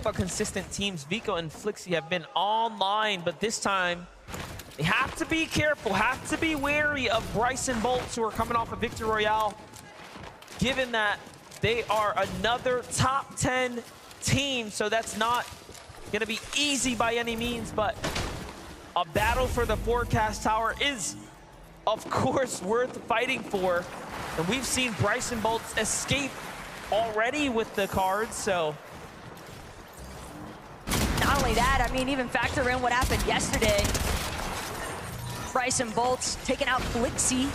about consistent teams, Vico and Flixie have been online, but this time they have to be careful, have to be wary of Bryce and Bolts, who are coming off a Victory Royale, given that they are another top 10 team, so that's not going to be easy by any means, but a battle for the forecast tower is, of course, worth fighting for. And we've seen Bryce and Bolts escape already with the cards, so. Not only that, I mean, even factor in what happened yesterday. Bryce and Bolts taking out Flixie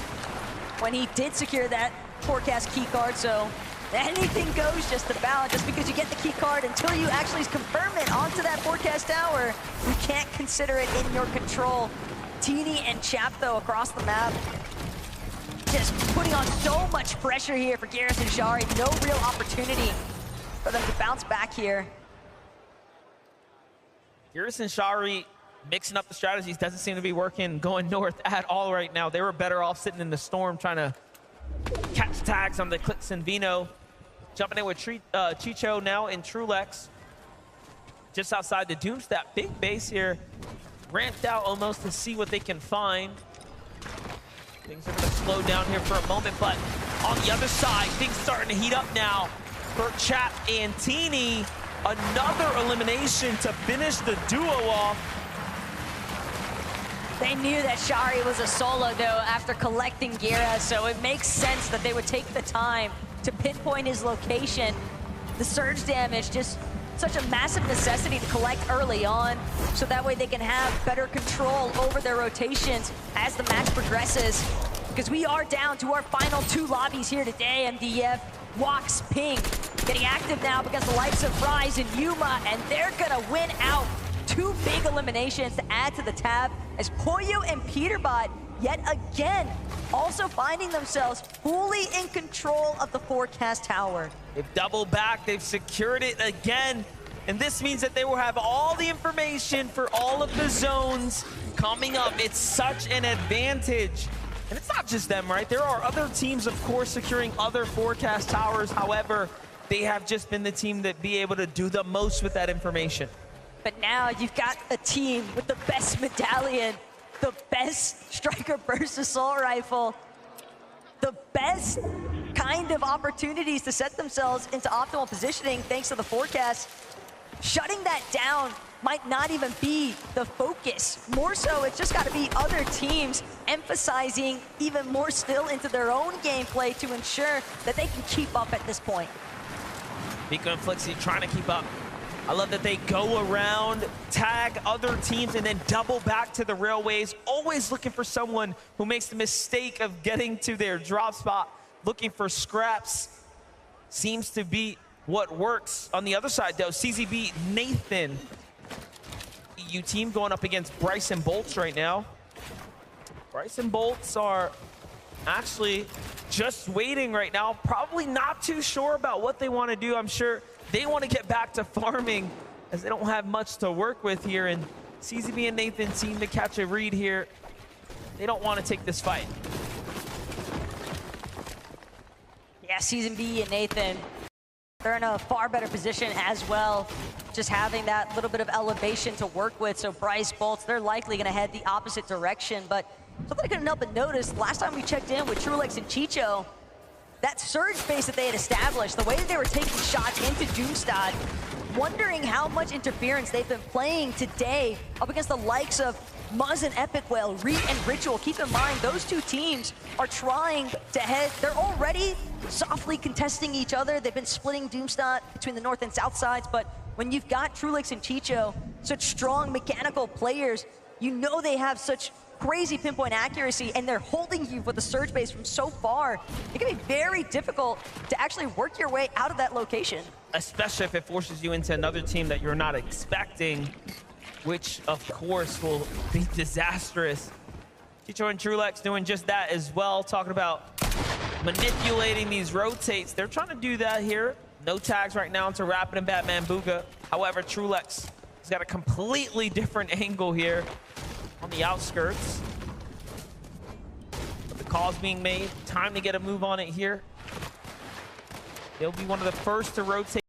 when he did secure that forecast key card, so anything goes just about. Just because you get the key card, until you actually confirm it onto that forecast tower, you can't consider it in your control. Teeny and Chap, though, across the map, just putting on so much pressure here for Garrus and Shari. No real opportunity for them to bounce back here. Garrus and Shari mixing up the strategies doesn't seem to be working going north at all right now. They were better off sitting in the storm trying to catch tags on the Clix and Vino. Jumping in with Chicho now in Trulex. Just outside the Doomstat. Big base here. Ramped out almost to see what they can find. Things are going to slow down here for a moment, but on the other side, things starting to heat up now for Chap and Teeny. Another elimination to finish the duo off. They knew that Shari was a solo, though, after collecting Gira, so it makes sense that they would take the time to pinpoint his location. The surge damage, just such a massive necessity to collect early on, so that way they can have better control over their rotations as the match progresses. Because we are down to our final 2 lobbies here today, MDF. Walks Ping getting active now because the likes of Rise and Yuma, and they're gonna win out. 2 big eliminations to add to the tab, as Poyo and Peterbot yet again also finding themselves fully in control of the forecast tower. They've doubled back, they've secured it again, and this means that they will have all the information for all of the zones coming up. It's such an advantage. And it's not just them, right? There are other teams, of course, securing other forecast towers. However, they have just been the team that be able to do the most with that information. But now you've got a team with the best medallion, the best striker burst assault rifle, the best kind of opportunities to set themselves into optimal positioning thanks to the forecast. Shutting that down might not even be the focus. More so, it's just got to be other teams emphasizing even more still into their own gameplay to ensure that they can keep up at this point. Vico and Flixie trying to keep up. I love that they go around, tag other teams, and then double back to the railways, always looking for someone who makes the mistake of getting to their drop spot, looking for scraps. Seems to be what works. On the other side, though, CZB Nathan, EU team going up against Bryce and Bolts right now. Bryce and Bolts are actually just waiting right now, probably not too sure about what they want to do. I'm sure they want to get back to farming as they don't have much to work with here, and CZB and Nathan seem to catch a read here. They don't want to take this fight. Yeah, Season B and Nathan, they're in a far better position as well, just having that little bit of elevation to work with. So Bryce, Bolts, they're likely going to head the opposite direction. But something I couldn't help but notice, last time we checked in with Trulex and Chicho, that surge base that they had established, the way that they were taking shots into Doomstad, wondering how much interference they've been playing today up against the likes of Muzz and Epic Whale, Reet and Ritual. Keep in mind, those two teams are trying to head, they're already softly contesting each other. They've been splitting Doomstad between the north and south sides, but when you've got Trulex and Chicho, such strong mechanical players, you know they have such crazy pinpoint accuracy, and they're holding you with the surge base from so far. It can be very difficult to actually work your way out of that location. Especially if it forces you into another team that you're not expecting, which of course will be disastrous. Chicho and Trulex doing just that as well, talking about manipulating these rotates. They're trying to do that here. No tags right now into Rapid and Batman Booga. However, Trulex has got a completely different angle here on the outskirts. But the call's being made. Time to get a move on it here. They'll be one of the first to rotate.